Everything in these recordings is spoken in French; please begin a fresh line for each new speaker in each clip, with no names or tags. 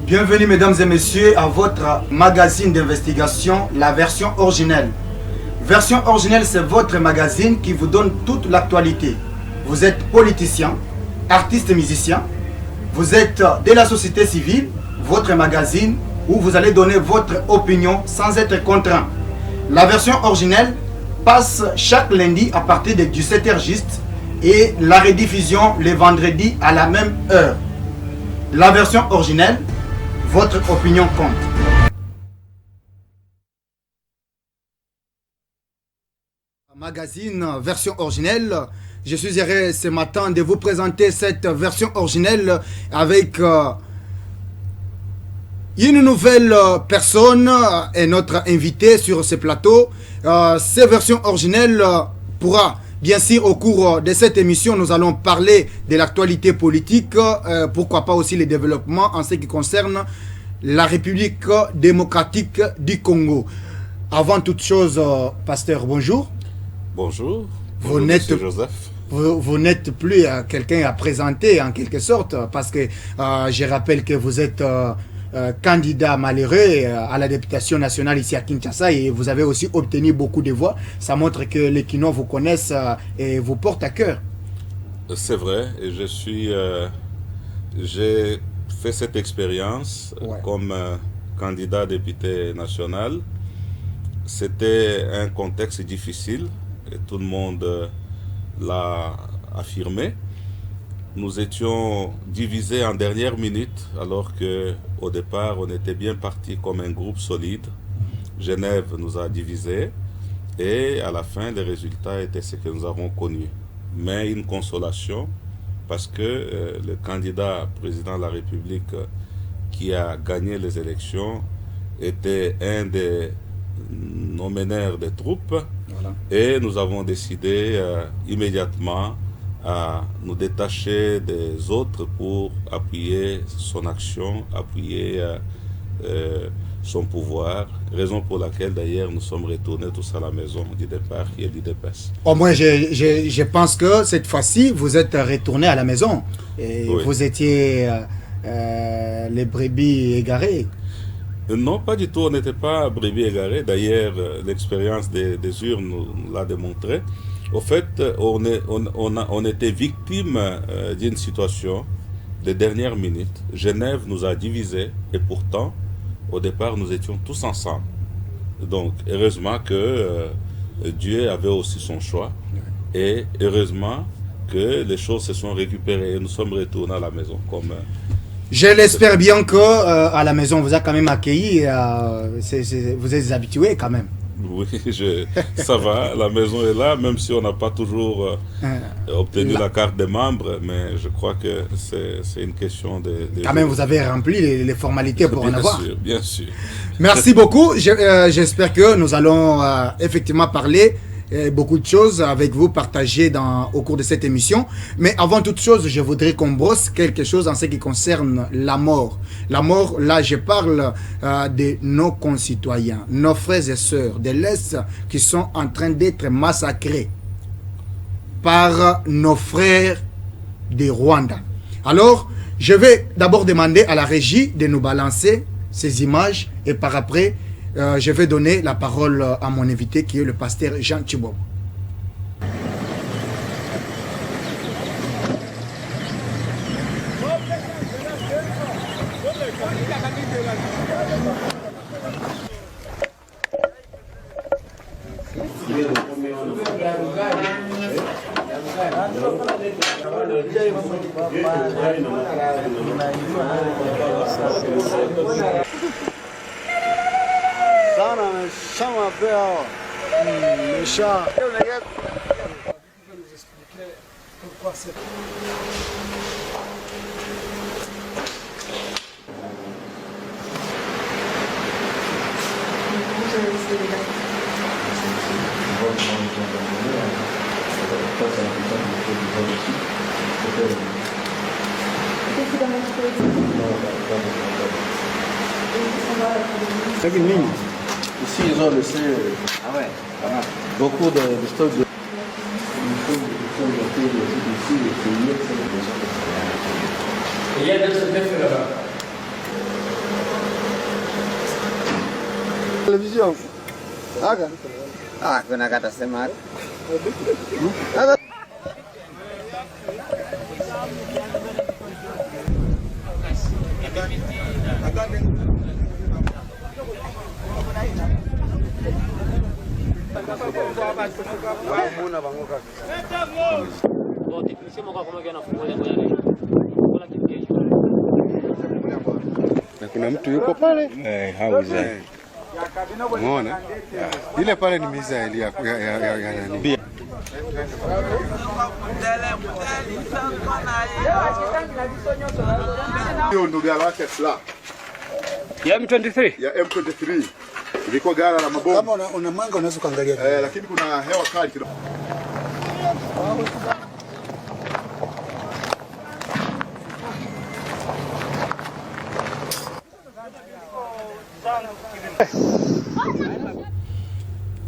Bienvenue mesdames et messieurs à votre magazine d'investigation, la version originelle. Version originelle, c'est votre magazine qui vous donne toute l'actualité. Vous êtes politicien, artiste et musicien, vous êtes de la société civile, votre magazine où vous allez donner votre opinion sans être contraint. La version originelle passe chaque lundi à partir de 17h juste et la rediffusion le vendredi à la même heure. La version originelle, votre opinion compte. Magazine version originelle, je suis heureux ce matin de vous présenter cette version originelle avec une nouvelle personne et notre invité sur ce plateau. Cette version originelle pourra, bien sûr, au cours de cette émission, nous allons parler de l'actualité politique, pourquoi pas aussi les développements en ce qui concerne la République démocratique du Congo. Avant toute chose, pasteur, bonjour.
Bonjour.
Vous n'êtes plus quelqu'un à présenter en quelque sorte, parce que je rappelle que vous êtes candidat malheureux à la députation nationale ici à Kinshasa et vous avez aussi obtenu beaucoup de voix. Ça montre que les Kinois vous connaissent et vous portent à cœur.
C'est vrai, et j'ai fait cette expérience comme candidat député national. C'était un contexte difficile et tout le monde l'a affirmé. Nous étions divisés en dernière minute alors qu'au départ on était bien parti comme un groupe solide. Genève nous a divisés et à la fin les résultats étaient ce que nous avons connu. Mais une consolation parce que le candidat président de la République qui a gagné les élections était un des nominaires des troupes. Voilà. Et nous avons décidé immédiatement à nous détacher des autres pour appuyer son action, appuyer son pouvoir, raison pour laquelle d'ailleurs nous sommes retournés tous à la maison du départ qui est l'UDPS.
Au moins je pense que cette fois-ci vous êtes retournés à la maison et oui. Vous étiez les brebis égarées.
Non, pas du tout, on n'était pas brebis égarés. D'ailleurs, l'expérience des urnes nous l'a démontré. Au fait, on était victime d'une situation de dernière minute. Genève nous a divisés et pourtant, au départ, nous étions tous ensemble. Donc, heureusement que Dieu avait aussi son choix et heureusement que les choses se sont récupérées et nous sommes retournés à la maison comme...
Je l'espère bien que à la maison, on vous a quand même accueilli. Vous êtes habitués quand même.
Oui, ça va. La maison est là, même si on n'a pas toujours obtenu la carte des membres. Mais je crois que c'est une question de...
Quand même, vous avez rempli les formalités pour en avoir.
Bien sûr, bien sûr.
Merci beaucoup. J'espère que nous allons effectivement parler beaucoup de choses avec vous, partager au cours de cette émission. Mais avant toute chose, je voudrais qu'on brosse quelque chose en ce qui concerne la mort. La mort, là, je parle de nos concitoyens, nos frères et sœurs de l'Est qui sont en train d'être massacrés par nos frères du Rwanda. Alors, je vais d'abord demander à la régie de nous balancer ces images et par après, je vais donner la parole à mon invité qui est le pasteur Jean Tchibob. Chama Bel, méchant. Nous expliquer pourquoi c'est. C'est une ligne. Ici, ils ont laissé beaucoup de stocks de... Il y a d'autres là-bas.
Télévision.
Ah, kuna kata sema.
Na kuna mtu yuko pale hauza. Umeona? Ile pale ni mizaili ya nani? Hiyo ndo gari lake fla.
Ya M23?
Ya M23. Ilikuwa gari la mabomu.
Kama una mwanga unaweza kuangalia.
Lakini kuna hewa kali kidogo.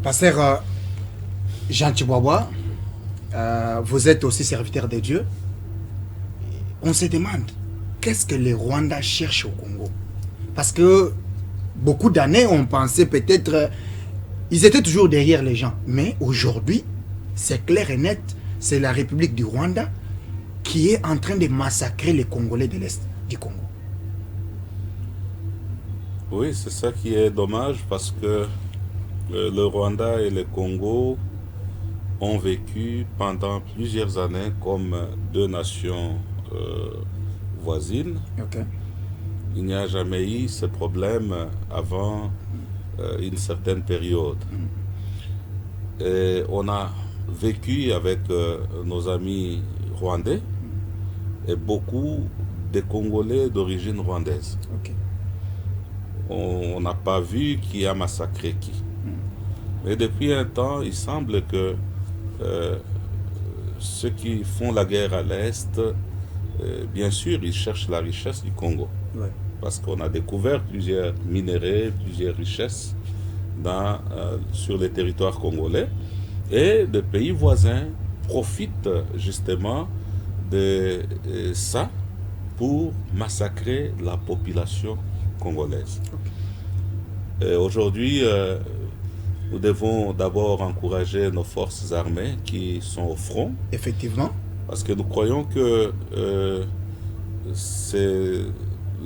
Pasteur Jean Chiboua, vous êtes aussi serviteur de Dieu. On se demande, qu'est-ce que les Rwandais cherchent au Congo? Parce que beaucoup d'années, on pensait peut-être... ils étaient toujours derrière les gens. Mais aujourd'hui, c'est clair et net, c'est la République du Rwanda qui est en train de massacrer les Congolais de l'Est du Congo.
Oui, c'est ça qui est dommage parce que le Rwanda et le Congo ont vécu pendant plusieurs années comme deux nations voisines.
Okay.
Il n'y a jamais eu ce problème avant une certaine période. Et on a vécu avec nos amis rwandais et beaucoup de Congolais d'origine rwandaise.
Okay.
On n'a pas vu qui a massacré qui. Mais depuis un temps, il semble que ceux qui font la guerre à l'Est, bien sûr, ils cherchent la richesse du Congo.
Ouais.
Parce qu'on a découvert plusieurs minéraux, plusieurs richesses sur les territoires congolais. Et les pays voisins profitent justement de ça pour massacrer la population congolaise. Aujourd'hui, nous devons d'abord encourager nos forces armées qui sont au front.
Effectivement.
Parce que nous croyons que c'est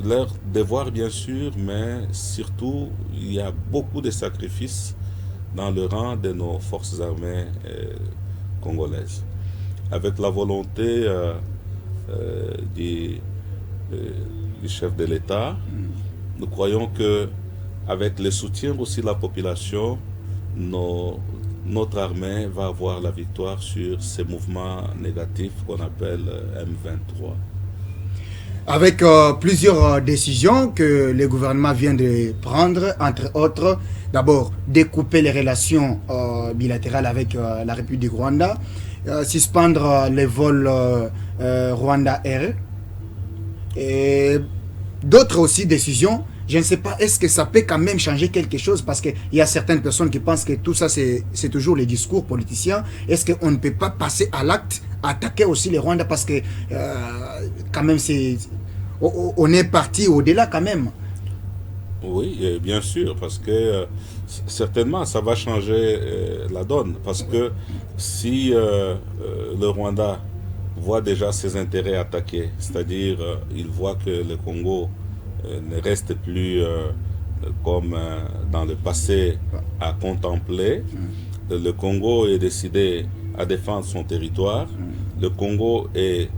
leur devoir, bien sûr, mais surtout, il y a beaucoup de sacrifices dans le rang de nos forces armées congolaises. Avec la volonté du chef de l'État, nous croyons que avec le soutien aussi de la population, notre armée va avoir la victoire sur ces mouvements négatifs qu'on appelle M23.
Avec plusieurs décisions que le gouvernement vient de prendre, entre autres, d'abord découper les relations bilatérales avec la République du Rwanda, suspendre les vols Rwanda Air, et d'autres aussi décisions. Je ne sais pas, est-ce que ça peut quand même changer quelque chose? Parce qu'il y a certaines personnes qui pensent que tout ça, c'est toujours les discours politiciens. Est-ce qu'on ne peut pas passer à l'acte, attaquer aussi les Rwandais? Parce que quand même, on est parti au-delà quand même.
Oui, bien sûr, parce que certainement, ça va changer la donne. Parce que si le Rwanda voit déjà ses intérêts attaqués, c'est-à-dire il voit que le Congo ne reste plus comme dans le passé à contempler. Le Congo est décidé à défendre son territoire. Le Congo est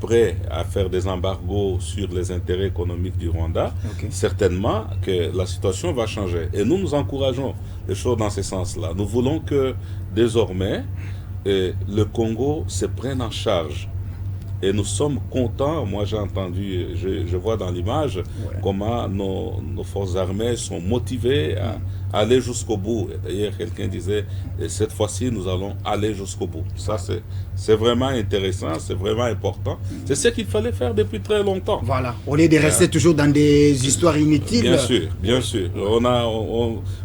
prêt à faire des embargos sur les intérêts économiques du Rwanda.
Okay.
Certainement que la situation va changer. Et nous encourageons les choses dans ce sens-là. Nous voulons que désormais, le Congo se prenne en charge. Et nous sommes contents, moi j'ai entendu, je vois dans l'image comment nos forces armées sont motivées à aller jusqu'au bout. D'ailleurs, quelqu'un disait, cette fois-ci, nous allons aller jusqu'au bout. Ça, c'est vraiment intéressant, c'est vraiment important. C'est ce qu'il fallait faire depuis très longtemps.
Voilà, au lieu de rester toujours dans des histoires inutiles.
Bien sûr, bien sûr.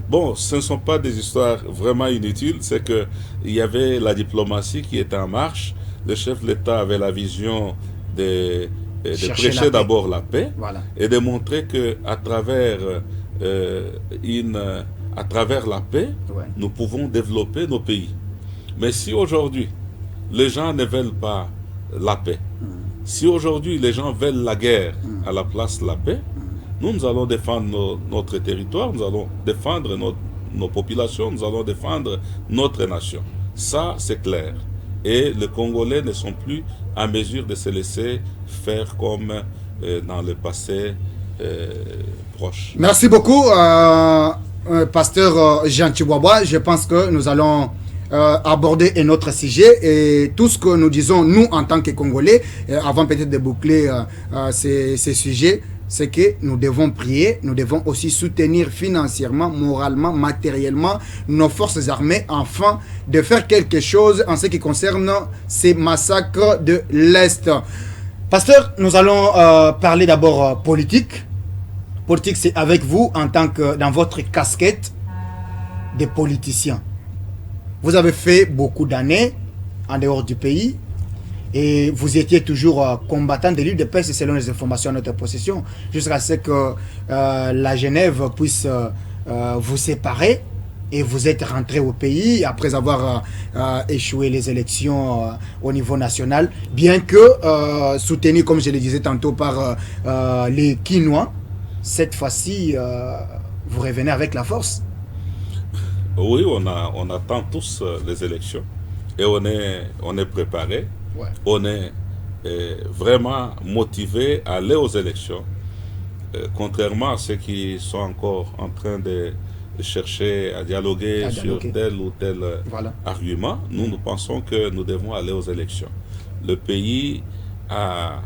Bon, ce ne sont pas des histoires vraiment inutiles, c'est qu'il y avait la diplomatie qui était en marche. Le chef de l'État avait la vision de prêcher d'abord la paix,
voilà,
et de montrer qu'à travers à travers la paix, nous pouvons développer nos pays. Mais si aujourd'hui, les gens ne veulent pas la paix, si aujourd'hui les gens veulent la guerre à la place de la paix, nous allons défendre notre territoire, nous allons défendre nos populations, nous allons défendre notre nation. Ça, c'est clair. Et les Congolais ne sont plus à mesure de se laisser faire comme dans le passé proche.
Merci beaucoup, pasteur Jean Chiboua. Je pense que nous allons aborder un autre sujet et tout ce que nous disons, nous, en tant que Congolais, avant peut-être de boucler ces sujets, c'est que nous devons prier, nous devons aussi soutenir financièrement, moralement, matériellement nos forces armées afin de faire quelque chose en ce qui concerne ces massacres de l'Est. Pasteur, nous allons parler d'abord politique. Politique, c'est avec vous en tant que dans votre casquette de politicien. Vous avez fait beaucoup d'années en dehors du pays. Et vous étiez toujours combattant de l'île de Perse selon les informations à notre possession, jusqu'à ce que la Genève puisse vous séparer et vous êtes rentré au pays après avoir échoué les élections au niveau national, bien que soutenu, comme je le disais tantôt, par les Quinois. Cette fois-ci, vous revenez avec la force.
Oui, on attend tous les élections et on est préparé. Ouais. On est vraiment motivé à aller aux élections, contrairement à ceux qui sont encore en train de chercher à dialoguer sur tel ou tel argument. Nous pensons que nous devons aller aux élections. Le pays a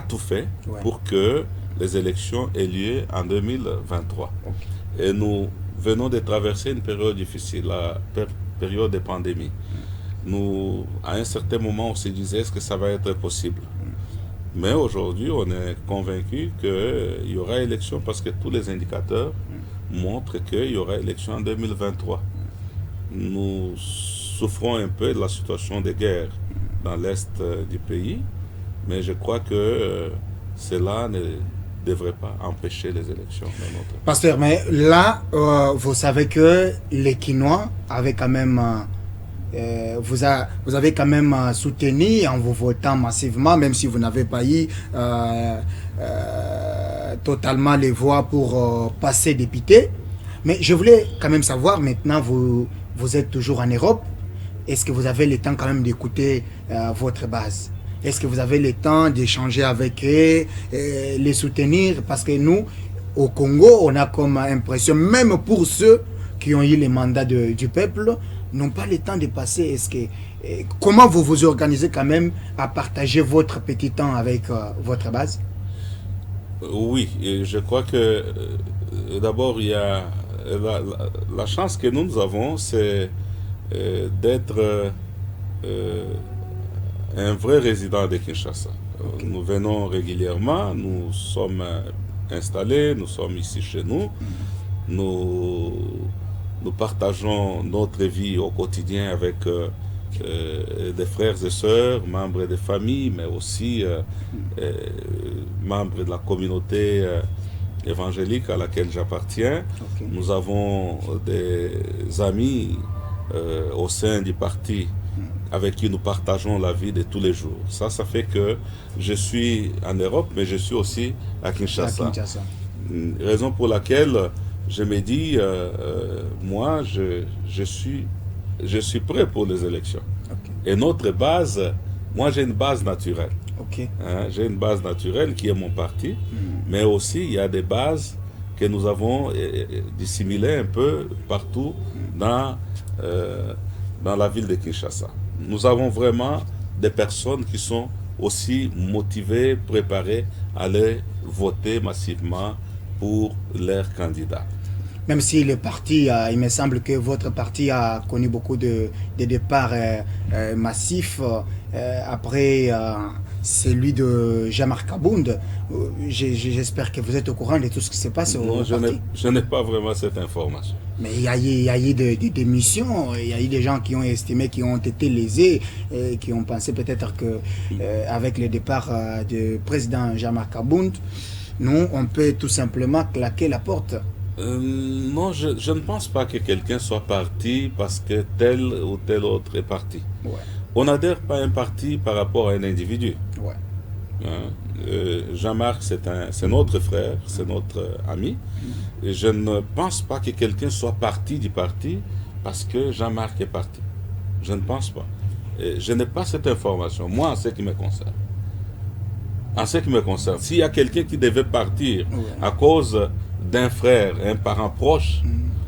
tout fait pour que les élections aient lieu en 2023. Et nous venons de traverser une période difficile, la période de pandémie. Nous, à un certain moment, on se disait, est-ce que ça va être possible? Mais aujourd'hui, on est convaincu qu'il y aura élection parce que tous les indicateurs montrent qu'il y aura élection en 2023. Nous souffrons un peu de la situation de guerre dans l'est du pays, mais je crois que cela ne devrait pas empêcher les élections dans notre pays.
Pasteur, mais là, vous savez que les Quinois avaient quand même... vous avez quand même soutenu en vous votant massivement, même si vous n'avez pas eu totalement les voix pour passer député. Mais je voulais quand même savoir, maintenant vous êtes toujours en Europe, est-ce que vous avez le temps quand même d'écouter votre base? Est-ce que vous avez le temps d'échanger avec eux, les soutenir? Parce que nous, au Congo, on a comme impression, même pour ceux qui ont eu les mandats du peuple, n'ont pas le temps de passer. Comment vous vous organisez quand même à partager votre petit temps avec votre base?
Oui, et je crois que d'abord, il y a la chance que nous avons, c'est d'être un vrai résident de Kinshasa. Okay. Nous venons régulièrement, nous sommes installés, nous sommes ici chez nous. Nous partageons notre vie au quotidien avec des frères et sœurs, membres de famille, mais aussi membres de la communauté évangélique à laquelle j'appartiens. Okay. Nous avons des amis au sein du parti avec qui nous partageons la vie de tous les jours. Ça fait que je suis en Europe, mais je suis aussi à Kinshasa. Raison pour laquelle je me dis, moi, je suis prêt pour les élections. Okay. Et notre base, moi j'ai une base naturelle. Okay. Hein, j'ai une base naturelle qui est mon parti, mais aussi il y a des bases que nous avons dissimulées un peu partout dans la ville de Kinshasa. Nous avons vraiment des personnes qui sont aussi motivées, préparées à aller voter massivement pour leurs candidats.
Même si le parti, il me semble que votre parti a connu beaucoup de départs massifs après celui de Jean-Marc Kabound. J'espère que vous êtes au courant de tout ce qui se passe au parti.
Je n'ai pas vraiment cette information.
Mais il y a eu des démissions, il y a eu des gens qui ont estimé, qui ont été lésés, qui ont pensé peut-être que avec le départ du président Jean-Marc Kabound, nous, on peut tout simplement claquer la porte.
Non, je ne pense pas que quelqu'un soit parti parce que tel ou tel autre est parti.
Ouais.
On n'adhère pas à un parti par rapport à un individu.
Ouais.
Hein? Jean-Marc, c'est notre frère, c'est notre ami. Et je ne pense pas que quelqu'un soit parti du parti parce que Jean-Marc est parti. Je ne pense pas. Et je n'ai pas cette information, moi, en ce qui me concerne. En ce qui me concerne, s'il y a quelqu'un qui devait partir à cause d'un frère, un parent proche,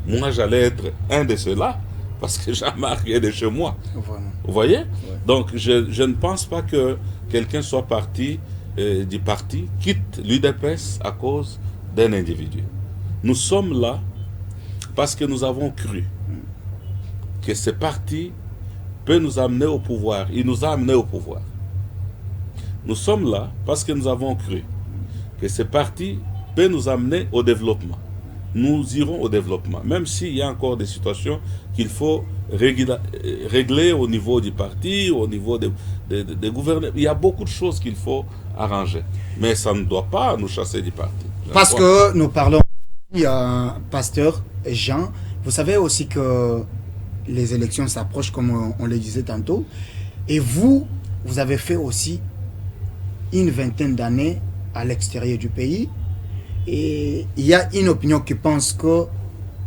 moi, j'allais être un de ceux-là parce que Jean-Marc est de chez moi.
Vraiment.
Vous voyez? Donc, je ne pense pas que quelqu'un soit parti du parti, quitte l'UDPS à cause d'un individu. Nous sommes là parce que nous avons cru que ce parti peut nous amener au pouvoir. Il nous a amenés au pouvoir. Nous sommes là parce que nous avons cru que ce parti peut nous amener au développement. Nous irons au développement, même s'il y a encore des situations qu'il faut régler au niveau du parti, au niveau des gouverneurs. Il y a beaucoup de choses qu'il faut arranger. Mais ça ne doit pas nous chasser du parti.
Parce que nous parlons, pasteur Jean, vous savez aussi que les élections s'approchent comme on le disait tantôt. Et vous avez fait aussi une vingtaine d'années à l'extérieur du pays. Et il y a une opinion qui pense que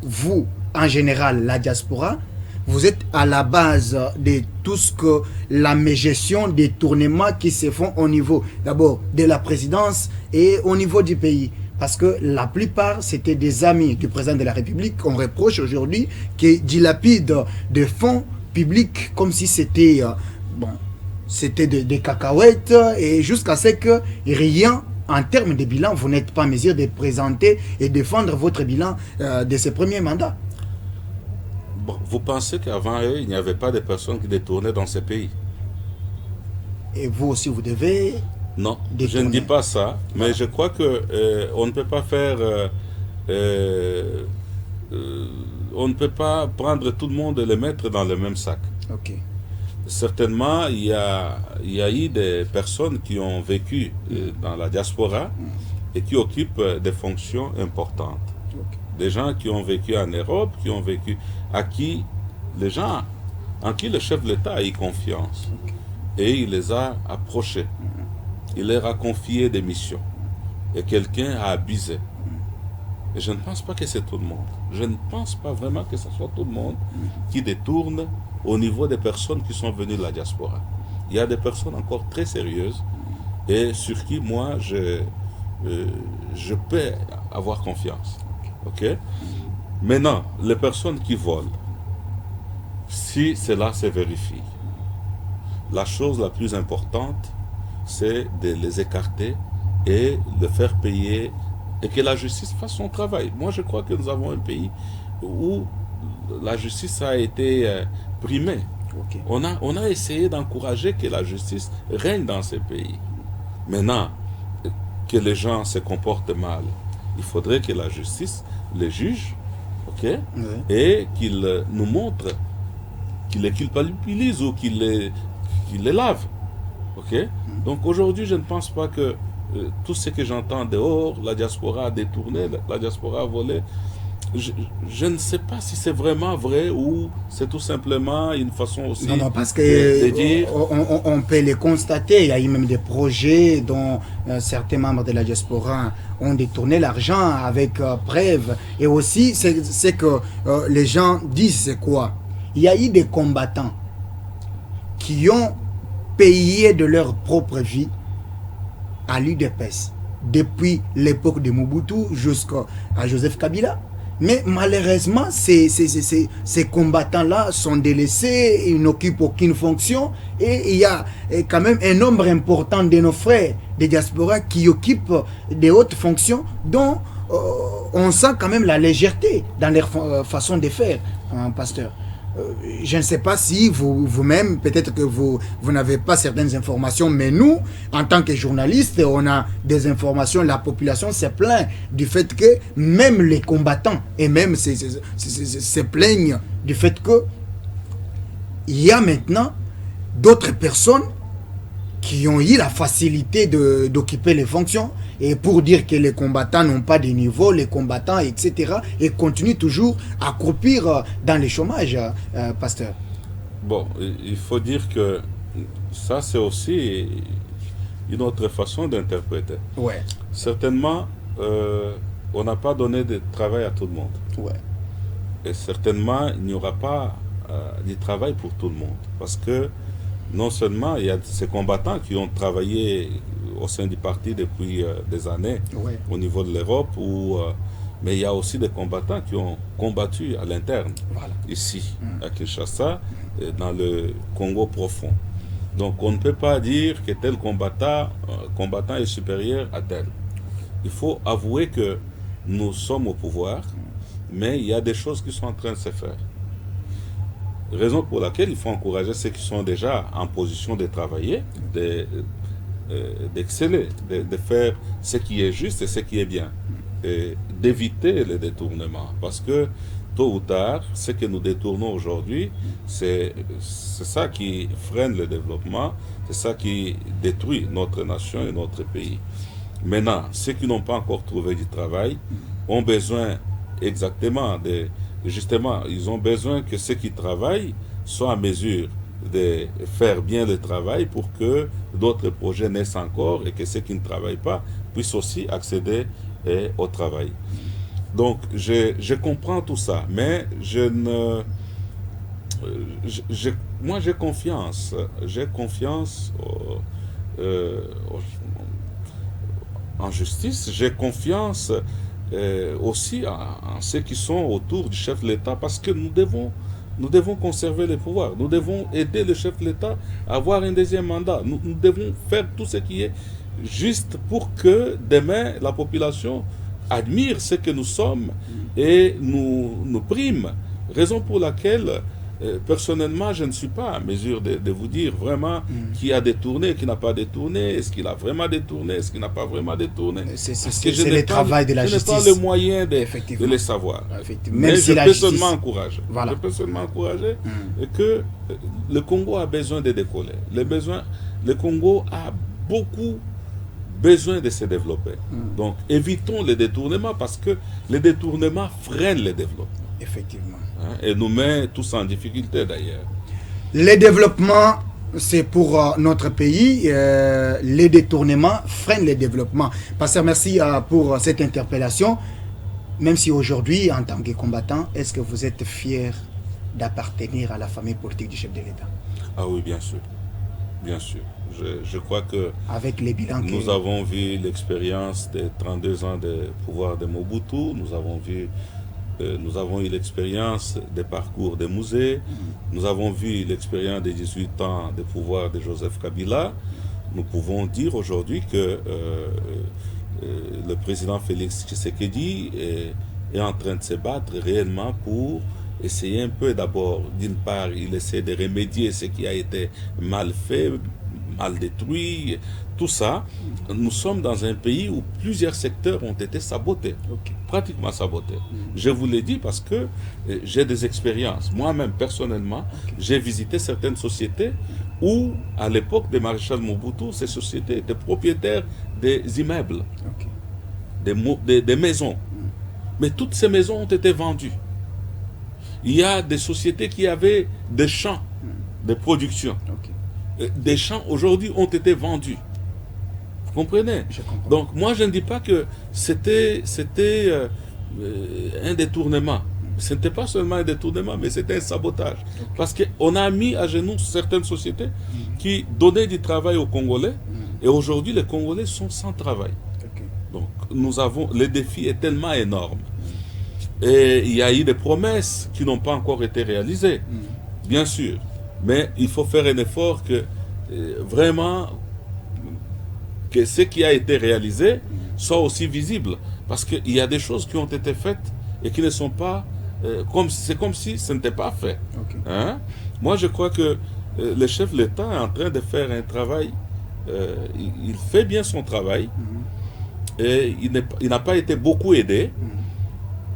vous, en général, la diaspora, vous êtes à la base de tout ce que la gestion des tournements qui se font au niveau, d'abord, de la présidence et au niveau du pays. Parce que la plupart, c'était des amis du président de la République qu'on reproche aujourd'hui qui dilapident des fonds publics comme si c'était c'était des cacahuètes et jusqu'à ce que rien, en termes de bilan, vous n'êtes pas en mesure de présenter et défendre votre bilan de ce premier mandat.
Bon, vous pensez qu'avant eux, il n'y avait pas de personnes qui détournaient dans ces pays?
Et vous aussi, vous devez...
Non,
détourner.
Je ne dis pas ça, mais je crois que on ne peut pas faire... on ne peut pas prendre tout le monde et le mettre dans le même sac.
Ok.
Certainement, il y a eu des personnes qui ont vécu dans la diaspora et qui occupent des fonctions importantes.
Ok.
Des gens qui ont vécu en Europe, qui ont vécu, en qui le chef de l'État a eu confiance. Et il les a approchés. Il leur a confié des missions. Et quelqu'un a abusé. Et je ne pense pas que c'est tout le monde. Je ne pense pas vraiment que ce soit tout le monde qui détourne au niveau des personnes qui sont venues de la diaspora. Il y a des personnes encore très sérieuses et sur qui moi je peux avoir confiance. Ok? Maintenant, les personnes qui volent, si cela se vérifie, la chose la plus importante, c'est de les écarter et de faire payer et que la justice fasse son travail. Moi, je crois que nous avons un pays où la justice a été primée.
Okay.
On a essayé d'encourager que la justice règne dans ces pays. Maintenant, que les gens se comportent mal, il faudrait que la justice les juge, ok, et qu'il nous montre, qu'il les culpabilise ou qu'il les lave. ok. Donc aujourd'hui, je ne pense pas que tout ce que j'entends dehors, la diaspora a détourné, la diaspora a volé, je ne sais pas si c'est vraiment vrai ou c'est tout simplement une façon aussi
parce que
de dire...
on peut les constater. Il y a eu même des projets dont certains membres de la diaspora ont détourné l'argent avec preuve. Et aussi, c'est que les gens disent, c'est quoi? Il y a eu des combattants qui ont payé de leur propre vie à l'UDPS depuis l'époque de Mobutu jusqu'à Joseph Kabila. Mais malheureusement, ces combattants-là sont délaissés, ils n'occupent aucune fonction. Et il y a quand même un nombre important de nos frères des diasporas qui occupent des hautes fonctions dont on sent quand même la légèreté dans leur façon de faire, pasteur. Je ne sais pas si vous-même, peut-être que vous n'avez pas certaines informations, mais nous, en tant que journalistes, on a des informations. La population se plaint du fait que même les combattants et même se plaignent du fait que il y a maintenant d'autres personnes qui ont eu la facilité d'occuper les fonctions, et pour dire que les combattants n'ont pas de niveau, les combattants, etc., et continuent toujours à croupir dans le chômage, pasteur.
Bon, il faut dire que ça, c'est aussi une autre façon d'interpréter.
Ouais.
Certainement, on n'a pas donné de travail à tout le monde.
Ouais.
Et certainement, il n'y aura pas du travail pour tout le monde. Parce que non seulement il y a ces combattants qui ont travaillé au sein du parti depuis des années,
Ouais.
au niveau de l'Europe, mais il y a aussi des combattants qui ont combattu à l'interne,
Voilà.
ici, à Kinshasa, dans le Congo profond. Donc on ne peut pas dire que tel combattant est supérieur à tel. Il faut avouer que nous sommes au pouvoir, mais il y a des choses qui sont en train de se faire. Raison pour laquelle il faut encourager ceux qui sont déjà en position de travailler, d'exceller, de faire ce qui est juste et ce qui est bien, et d'éviter les détournements. Parce que tôt ou tard, ce que nous détournons aujourd'hui, c'est ça qui freine le développement, c'est ça qui détruit notre nation et notre pays. Maintenant, ceux qui n'ont pas encore trouvé du travail ont besoin exactement justement, ils ont besoin que ceux qui travaillent soient en mesure de faire bien le travail pour que d'autres projets naissent encore et que ceux qui ne travaillent pas puissent aussi accéder au travail. Donc, je comprends tout ça, mais moi j'ai confiance en justice, j'ai confiance aussi en ceux qui sont autour du chef de l'État, parce que nous devons conserver le pouvoir, nous devons aider le chef de l'État à avoir un deuxième mandat, nous devons faire tout ce qui est juste pour que demain la population admire ce que nous sommes et nous prime, raison pour laquelle personnellement, je ne suis pas en mesure de vous dire vraiment qui a détourné, qui n'a pas détourné, est-ce qu'il a vraiment détourné, est-ce qu'il n'a pas vraiment détourné.
C'est le travail de la justice.
Je n'ai pas le moyen de le savoir. Mais je peux seulement encourager.
Voilà.
Je peux seulement encourager que le Congo a besoin de décoller. Le Congo a beaucoup besoin de se développer. Donc, évitons les détournements parce que les détournements freinent le développement.
Effectivement.
Et nous met tous en difficulté d'ailleurs.
Les développements, c'est pour notre pays. Les détournements freinent le développement. Pasteur, merci pour cette interpellation. Même si aujourd'hui, en tant que combattant, est-ce que vous êtes fier d'appartenir à la famille politique du chef de l'État?
Ah oui, bien sûr. Bien sûr. Je crois que
avec les bilans
nous avons vu l'expérience des 32 ans de pouvoir de Mobutu. Nous avons eu l'expérience des parcours des musées. Nous avons vu l'expérience des 18 ans de pouvoir de Joseph Kabila. Nous pouvons dire aujourd'hui que le président Félix Tshisekedi est en train de se battre réellement pour essayer un peu d'abord, d'une part, il essaie de remédier ce qui a été mal fait, mal détruit, tout ça. Nous sommes dans un pays où plusieurs secteurs ont été sabotés, pratiquement sabotés. Je vous l'ai dit parce que j'ai des expériences. Moi-même, personnellement, j'ai visité certaines sociétés où, à l'époque de Maréchal Mobutu, ces sociétés étaient propriétaires des immeubles, des maisons. Mais toutes ces maisons ont été vendues. Il y a des sociétés qui avaient des champs de production. Des champs aujourd'hui ont été vendus. Vous comprenez? Donc moi je ne dis pas que c'était un détournement. Ce n'était pas seulement un détournement, mais c'était un sabotage. Parce qu'on a mis à genoux certaines sociétés qui donnaient du travail aux Congolais. Et aujourd'hui les Congolais sont sans travail. Donc le défi est tellement énorme. Et il y a eu des promesses qui n'ont pas encore été réalisées, bien sûr. Mais il faut faire un effort que vraiment que ce qui a été réalisé soit aussi visible. Parce qu'il y a des choses qui ont été faites et qui ne sont pas... c'est comme si ce n'était pas fait. Hein? Moi, je crois que le chef de l'État est en train de faire un travail. Il fait bien son travail. Et il n'a pas été beaucoup aidé.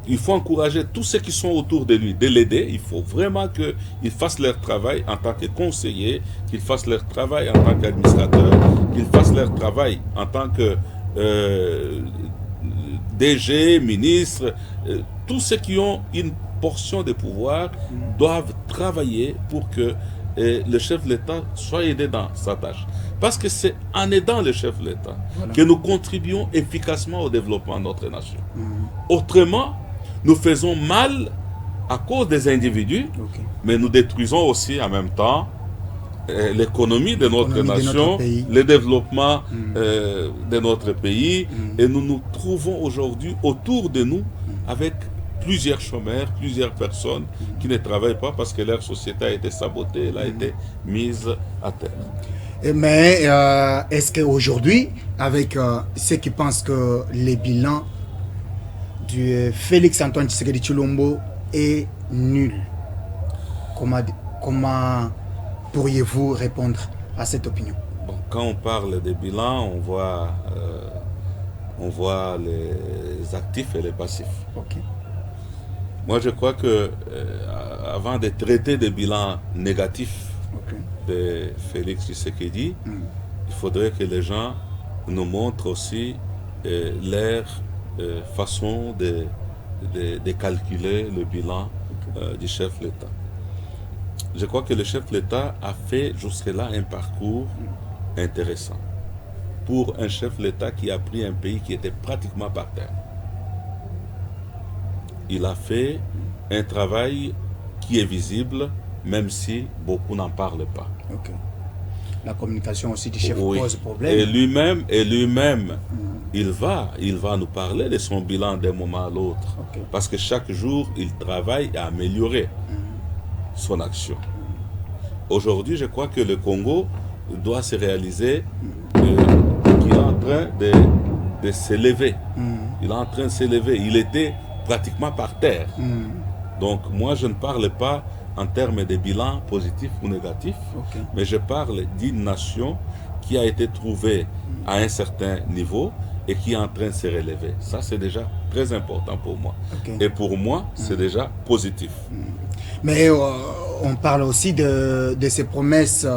il faut encourager tous ceux qui sont autour de lui, de l'aider. Il faut vraiment qu'ils fassent leur travail en tant que conseillers, qu'ils fassent leur travail en tant qu'administrateurs, qu'ils fassent leur travail en tant que DG, ministre. Tous ceux qui ont une portion de pouvoir doivent travailler pour que le chef de l'État soit aidé dans sa tâche. Parce que c'est en aidant le chef de l'État que nous contribuons efficacement au développement de notre nation. Autrement, nous faisons mal à cause des individus, mais nous détruisons aussi en même temps l'économie de notre nation, le développement de notre pays. Et nous nous trouvons aujourd'hui autour de nous avec plusieurs chômeurs, plusieurs personnes qui ne travaillent pas parce que leur société a été sabotée, elle a été mise à terre.
Mais est-ce qu'aujourd'hui, avec ceux qui pensent que les bilans du Félix Antoine Tshisekedi Tshilombo est nul, comment pourriez-vous répondre à cette opinion?
Bon, quand on parle des bilans, on voit les actifs et les passifs. Moi, je crois que avant de traiter des bilans négatifs de Félix Tshisekedi, il faudrait que les gens nous montrent aussi leur façon de calculer le bilan du chef de l'État. Je crois que le chef de l'État a fait jusque-là un parcours intéressant pour un chef de l'État qui a pris un pays qui était pratiquement par terre. Il a fait un travail qui est visible, même si beaucoup n'en parlent pas.
La communication aussi du chef pose problème.
Et lui-même, il va nous parler de son bilan d'un moment à l'autre. Parce que chaque jour, il travaille à améliorer son action. Aujourd'hui, je crois que le Congo doit se réaliser qu'il est en train de s'élever. Il est en train de s'élever. Il était pratiquement par terre. Donc moi, je ne parle pas en termes de bilan positif ou négatif, mais je parle d'une nation qui a été trouvée à un certain niveau et qui est en train de se relever. Ça, c'est déjà très important pour moi. Et pour moi, c'est déjà positif.
Mais on parle aussi de ces promesses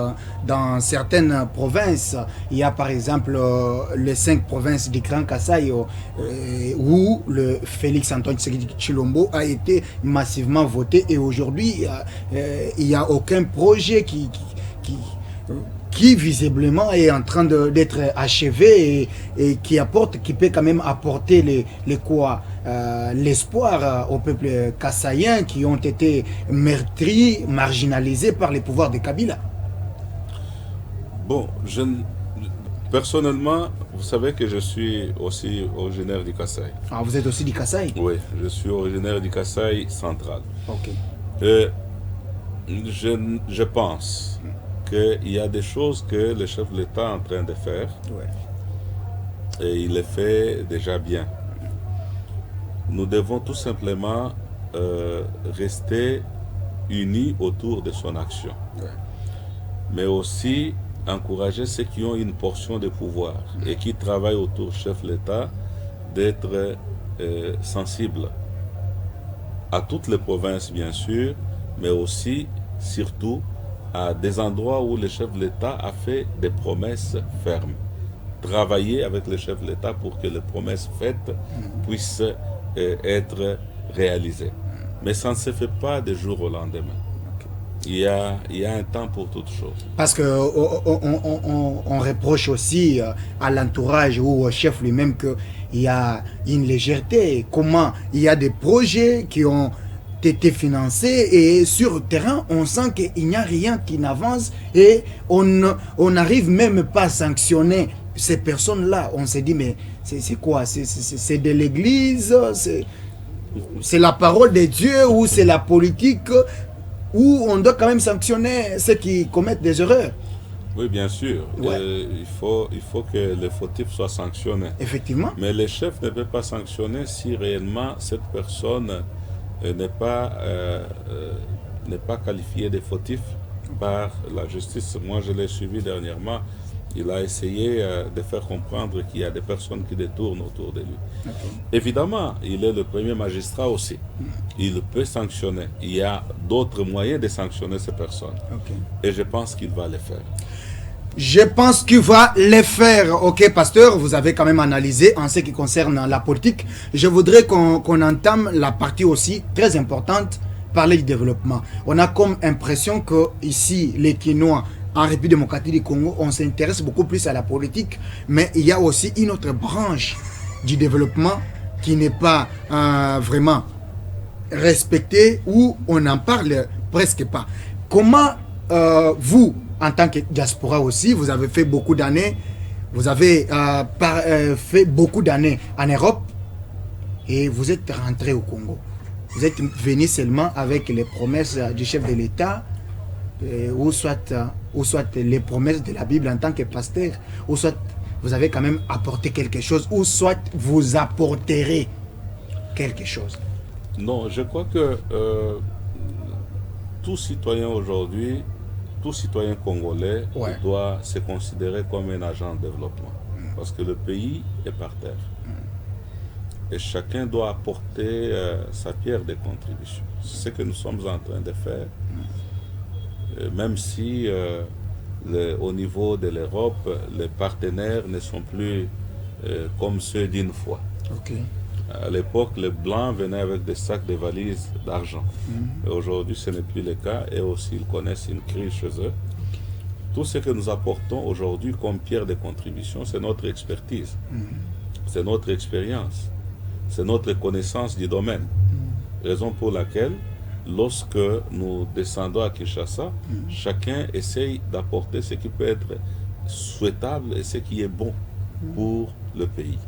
dans certaines provinces. Il y a par exemple les 5 provinces du Grand Kasaï où le Félix Antoine Tshisekedi Tshilombo a été massivement voté. Et aujourd'hui, il n'y a aucun projet qui visiblement est en train d'être achevé et qui peut quand même apporter l'espoir au peuple kassaïen qui ont été meurtris, marginalisés par les pouvoirs de Kabila.
Bon, personnellement, vous savez que je suis aussi originaire du Kasaï.
Ah, vous êtes aussi du Kasaï?
Oui, je suis originaire du Kasaï central. Je pense qu'il y a des choses que le chef de l'État est en train de faire et il les fait déjà bien. Nous devons tout simplement rester unis autour de son action, mais aussi encourager ceux qui ont une portion de pouvoir et qui travaillent autour du chef de l'État d'être sensibles à toutes les provinces bien sûr, mais aussi surtout à des endroits où le chef de l'État a fait des promesses fermes. Travailler avec le chef de l'État pour que les promesses faites puissent être réalisées. Mais ça ne se fait pas du jour au lendemain. Il y a un temps pour toutes choses.
Parce qu'on reproche aussi à l'entourage ou au chef lui-même qu'il y a une légèreté. Comment il y a des projets qui ont été financés et sur le terrain, on sent qu'il n'y a rien qui n'avance et on n'arrive même pas à sanctionner ces personnes-là. On s'est dit, mais c'est quoi? C'est de l'église? C'est la parole de Dieu ou c'est la politique où on doit quand même sanctionner ceux qui commettent des erreurs?
Oui, bien sûr. Il faut que les fautifs soient sanctionnés.
Effectivement.
Mais le chef ne peut pas sanctionner si réellement cette personne n'est pas qualifiée de fautif par la justice. Moi, je l'ai suivi dernièrement. Il a essayé de faire comprendre qu'il y a des personnes qui détournent autour de lui. Évidemment, il est le premier magistrat aussi. Il peut sanctionner. Il y a d'autres moyens de sanctionner ces personnes. Et je pense qu'il va les faire.
Je pense qu'il va les faire. Ok, pasteur, vous avez quand même analysé en ce qui concerne la politique. Je voudrais qu'on entame la partie aussi très importante, parler du développement. On a comme impression que ici, les Quinois, en République démocratique du Congo, on s'intéresse beaucoup plus à la politique, mais il y a aussi une autre branche du développement qui n'est pas vraiment respectée, ou on n'en parle presque pas. Comment vous, en tant que diaspora aussi, vous avez fait beaucoup d'années, vous avez fait beaucoup d'années en Europe et vous êtes rentré au Congo. Vous êtes venu seulement avec les promesses du chef de l'État, ou soit les promesses de la Bible en tant que pasteur, ou soit vous avez quand même apporté quelque chose, ou soit vous apporterez quelque chose.
Non, je crois que tout citoyen aujourd'hui, tout citoyen congolais doit se considérer comme un agent de développement. Parce que le pays est par terre. Et chacun doit apporter sa pierre de contribution. C'est ce que nous sommes en train de faire. Même si au niveau de l'Europe, les partenaires ne sont plus comme ceux d'une fois. À l'époque, les Blancs venaient avec des sacs de valises d'argent. Et aujourd'hui, ce n'est plus le cas. Et aussi, ils connaissent une crise chez eux. Tout ce que nous apportons aujourd'hui comme pierre de contribution, c'est notre expertise. C'est notre expérience. C'est notre connaissance du domaine. Raison pour laquelle, lorsque nous descendons à Kinshasa, chacun essaye d'apporter ce qui peut être souhaitable et ce qui est bon pour le pays.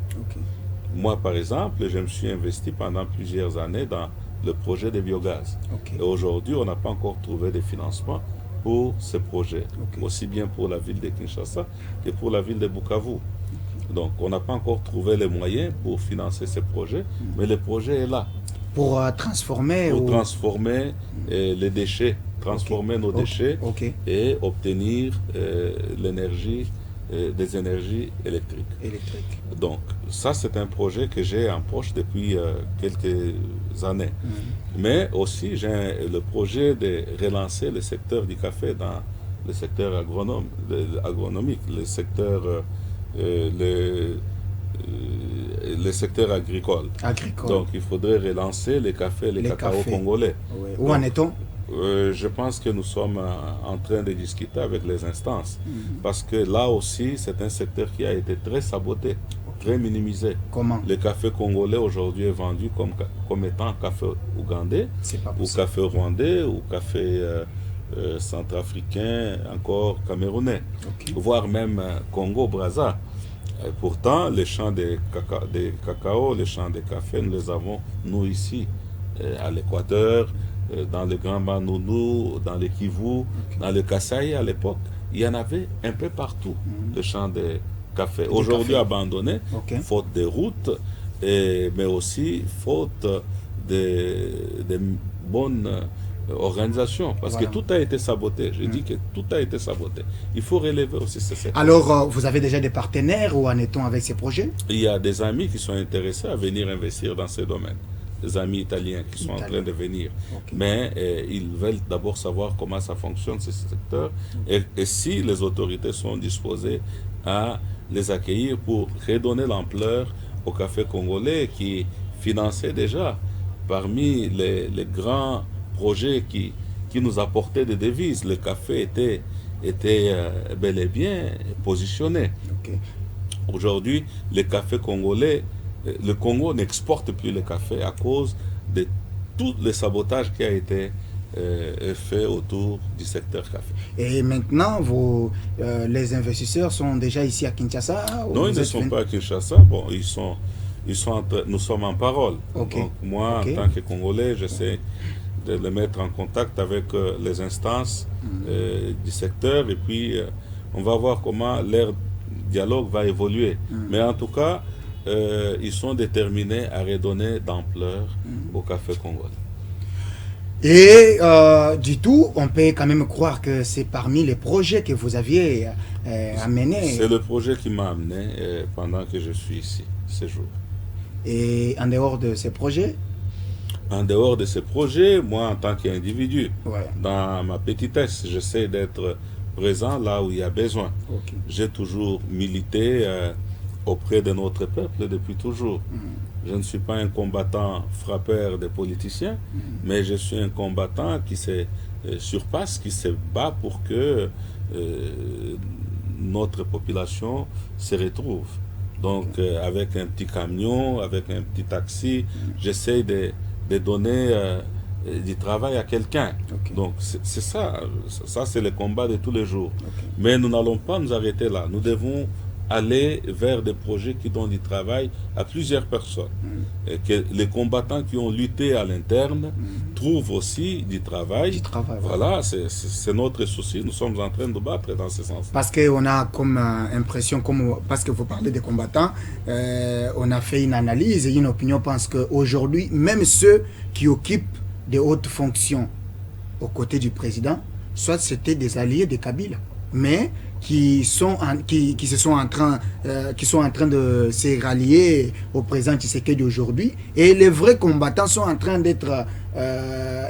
Moi, par exemple, je me suis investi pendant plusieurs années dans le projet de biogaz. Et aujourd'hui, on n'a pas encore trouvé de financement pour ce projet, aussi bien pour la ville de Kinshasa que pour la ville de Bukavu. Donc, on n'a pas encore trouvé les moyens pour financer ce projet, mais le projet est là.
Pour transformer
les déchets, transformer nos déchets et obtenir l'énergie, des énergies électriques. Donc, ça, c'est un projet que j'ai en poche depuis quelques années. Mais aussi, j'ai le projet de relancer le secteur du café dans le secteur agronomique, le secteur agricole. Donc, il faudrait relancer les cafés, les cacao congolais.
Où en est-on?
Je pense que nous sommes en train de discuter avec les instances. Parce que là aussi, c'est un secteur qui a été très saboté, très minimisé.
Comment?
Le café congolais aujourd'hui est vendu comme étant café ougandais, ou café rwandais, ou café centrafricain, encore camerounais, voire même Congo-Brazza. Pourtant, les champs de cacao, les champs de café, nous les avons, nous, ici, à l'Équateur, dans le Grand Banounou, dans le Kivu, dans le Kasaï à l'époque. Il y en avait un peu partout, les champs de café. Aujourd'hui abandonnés, faute de routes, mais aussi faute de bonnes organisations. Parce que tout a été saboté. Je dis que tout a été saboté. Il faut relever aussi ce secteur.
Alors, vous avez déjà des partenaires, ou en est-on avec ces projets?
Il y a des amis qui sont intéressés à venir investir dans ces domaines. Des amis italiens qui sont en train de venir. Mais ils veulent d'abord savoir comment ça fonctionne, ce secteur, et si les autorités sont disposées à les accueillir pour redonner l'ampleur au café congolais qui finançait déjà parmi les grands projets qui nous apportaient des devises. Le café était bel et bien positionné. Aujourd'hui, le café congolais, le Congo n'exporte plus le café à cause de tout le sabotage qui a été fait autour du secteur café.
Et maintenant, les investisseurs sont déjà ici à Kinshasa?
Non, ils ne sont pas à Kinshasa. Bon, nous sommes en parole. Donc, moi, en tant que Congolais, j'essaie de les mettre en contact avec les instances du secteur, et puis on va voir comment leur dialogue va évoluer. Mais en tout cas, ils sont déterminés à redonner d'ampleur au café congolais.
Et du tout, on peut quand même croire que c'est parmi les projets que vous aviez amenés.
C'est le projet qui m'a amené pendant que je suis ici, ces jours.
Et en dehors de ces projets?
En dehors de ces projets, moi, en tant qu'individu,
Ouais.
dans ma petitesse, j'essaie d'être présent là où il y a besoin.
Ok.
J'ai toujours milité auprès de notre peuple depuis toujours. Je ne suis pas un combattant frappeur des politiciens, mais je suis un combattant qui se surpasse, qui se bat pour que notre population se retrouve. Donc, avec un petit camion, avec un petit taxi, j'essaie de donner du travail à quelqu'un.
Okay.
Donc, c'est ça. Ça, c'est le combat de tous les jours. Okay. Mais nous n'allons pas nous arrêter là. Nous devons aller vers des projets qui donnent du travail à plusieurs personnes. Et que les combattants qui ont lutté à l'interne trouvent aussi du travail.
Du travail,
voilà, c'est notre souci. Nous sommes en train de battre dans ce sens.
Parce qu'on a comme impression, parce que vous parlez des combattants, on a fait une analyse et une opinion pense qu'aujourd'hui, même ceux qui occupent des hautes fonctions aux côtés du président, soit c'était des alliés de Kabila, mais qui sont en train de se rallier au président Tshisekedi d'aujourd'hui, et les vrais combattants sont en train d'être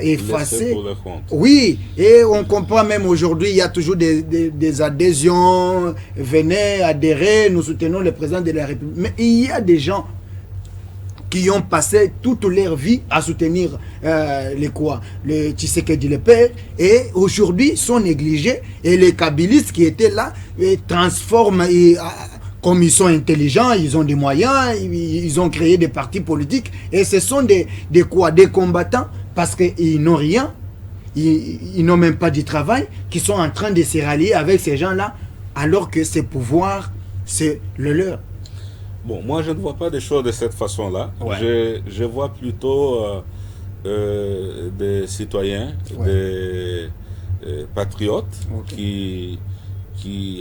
effacés. Oui, et on comprend même aujourd'hui, il y a toujours des adhésions, venez adhérer, nous soutenons le président de la République. Mais il y a des gens qui ont passé toute leur vie à soutenir le Tshisekedi le père, et aujourd'hui sont négligés, et les kabylistes qui étaient là transforment, comme ils sont intelligents, ils ont des moyens, ils ont créé des partis politiques, et ce sont des combattants, parce qu'ils n'ont rien, ils n'ont même pas du travail, qui sont en train de se rallier avec ces gens-là, alors que ces pouvoirs, c'est le leur.
Bon, moi je ne vois pas des choses de cette façon-là.
Ouais.
Je vois plutôt des citoyens, des patriotes qui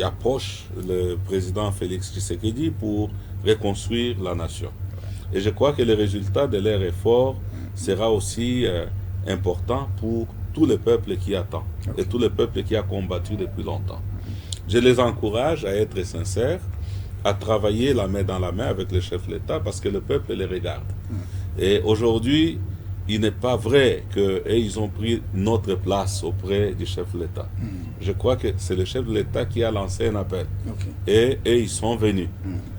approchent le président Félix Tshisekedi pour reconstruire la nation. Et je crois que le résultat de leur effort sera aussi important pour tout le peuple qui attend et tout le peuple qui a combattu depuis longtemps. Je les encourage à être sincères, à travailler la main dans la main avec le chef de l'État, parce que le peuple les regarde. Et aujourd'hui, il n'est pas vrai qu'ils ont pris notre place auprès du chef de l'État. Je crois que c'est le chef de l'État qui a lancé un appel. Et ils sont venus.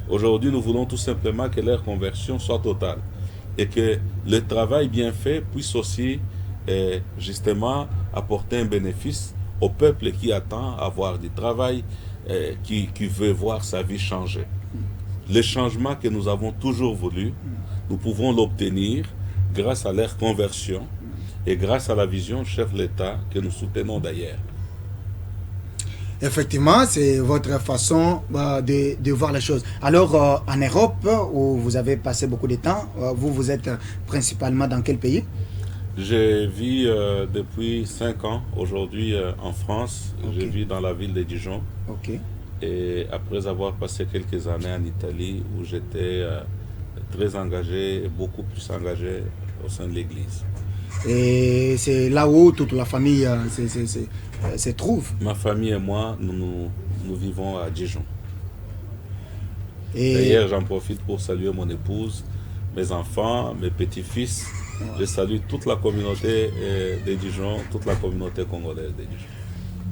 Aujourd'hui, nous voulons tout simplement que leur conversion soit totale. Et que le travail bien fait puisse aussi, justement, apporter un bénéfice au peuple qui attend avoir du travail, qui veut voir sa vie changer. Le changement que nous avons toujours voulu, nous pouvons l'obtenir grâce à leur conversion et grâce à la vision chef de l'État que nous soutenons d'ailleurs.
Effectivement, c'est votre façon de voir les choses. Alors, en Europe, où vous avez passé beaucoup de temps, vous êtes principalement dans quel pays?
Je vis depuis 5 ans aujourd'hui en France. Je vis dans la ville de Dijon. Et après avoir passé quelques années en Italie, où j'étais très engagé, beaucoup plus engagé au sein de l'Église. Et
c'est là où toute la famille se trouve?
Ma famille et moi, nous vivons à Dijon. D'ailleurs, j'en profite pour saluer mon épouse, mes enfants, mes petits-fils. Je salue toute la communauté de Dijon, toute la communauté congolaise de Dijon.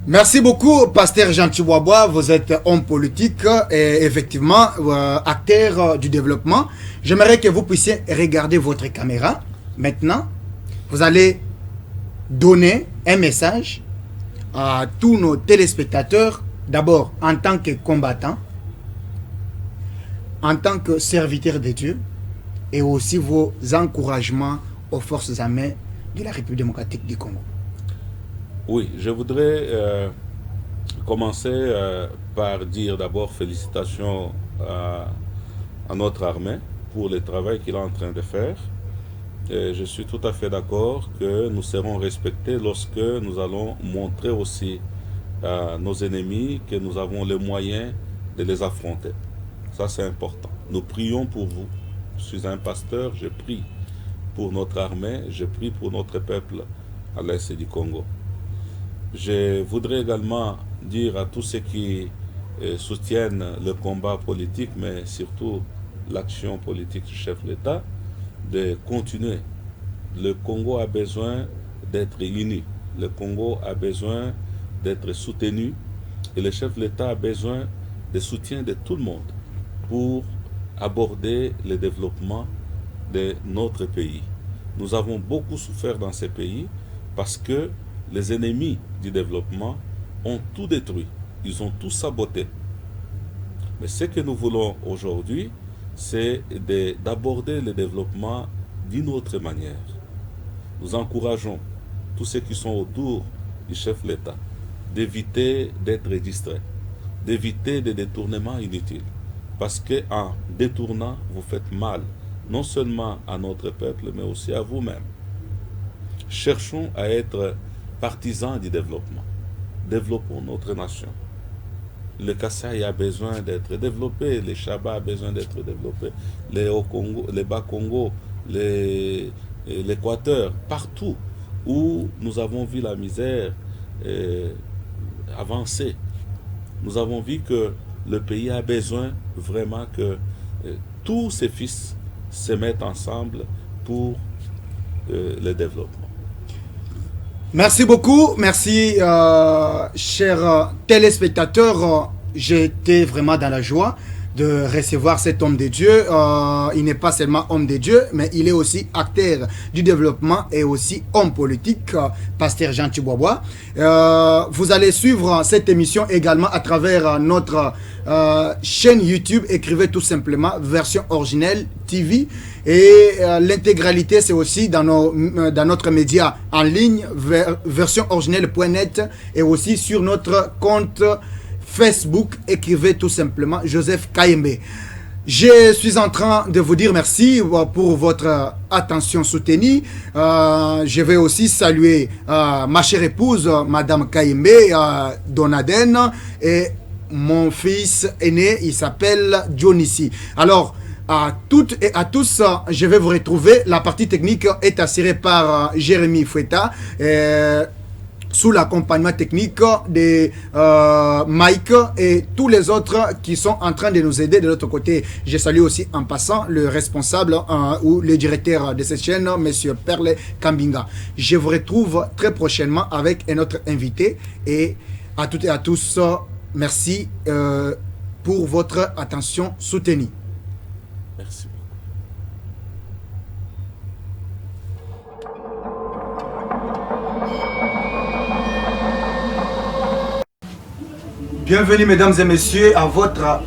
Merci beaucoup, Pasteur Jean Chiboaboua. Vous êtes homme politique et effectivement acteur du développement. J'aimerais que vous puissiez regarder votre caméra. Maintenant, vous allez donner un message à tous nos téléspectateurs. D'abord, en tant que combattant, en tant que serviteur de Dieu, et aussi vos encouragements aux forces armées de la République démocratique du Congo.
Oui, je voudrais commencer par dire d'abord félicitations à notre armée pour le travail qu'il est en train de faire. Et je suis tout à fait d'accord que nous serons respectés lorsque nous allons montrer aussi à nos ennemis que nous avons les moyens de les affronter. Ça, c'est important. Nous prions pour vous. Je suis un pasteur, je prie pour notre armée, je prie pour notre peuple à l'est du Congo. Je voudrais également dire à tous ceux qui soutiennent le combat politique, mais surtout l'action politique du chef de l'État, de continuer. Le Congo a besoin d'être uni. Le Congo a besoin d'être soutenu. Et le chef de l'État a besoin de soutien de tout le monde pour aborder le développement de notre pays. Nous avons beaucoup souffert dans ces pays parce que les ennemis du développement ont tout détruit. Ils ont tout saboté. Mais ce que nous voulons aujourd'hui, c'est d'aborder le développement d'une autre manière. Nous encourageons tous ceux qui sont autour du chef de l'État d'éviter d'être distraits, d'éviter des détournements inutiles. Parce qu'en détournant, vous faites mal, non seulement à notre peuple, mais aussi à vous-même. Cherchons à être partisans du développement. Développons notre nation. Le Kasaï a besoin d'être développé, le Chaba a besoin d'être développé, les Haut-Congo, les Bas-Congo, l'Équateur, partout où nous avons vu la misère avancer. Nous avons vu que le pays a besoin vraiment que tous ses fils se mettent ensemble pour le développement.
Merci beaucoup, merci chers téléspectateurs. J'étais vraiment dans la joie de recevoir cet homme de Dieu. Il n'est pas seulement homme de Dieu, mais il est aussi acteur du développement et aussi homme politique, Pasteur Jean Chibobois. Vous allez suivre cette émission également à travers notre chaîne YouTube. Écrivez tout simplement version originelle TV. Et l'intégralité, c'est aussi dans notre média en ligne, versionoriginelle.net, et aussi sur notre compte Facebook. Écrivez tout simplement Joseph Kayembe. Je suis en train de vous dire merci pour votre attention soutenue. Je vais aussi saluer ma chère épouse, Madame Kayembe Donaden, et mon fils aîné, il s'appelle Dionissi. Alors, à toutes et à tous, je vais vous retrouver. La partie technique est assurée par Jérémy Fouetta, sous l'accompagnement technique de Mike et tous les autres qui sont en train de nous aider de l'autre côté. Je salue aussi en passant le responsable ou le directeur de cette chaîne, Monsieur Perle Kambinga. Je vous retrouve très prochainement avec un autre invité. Et à toutes et à tous, merci pour votre attention soutenue.
Merci beaucoup.
Bienvenue mesdames et messieurs à votre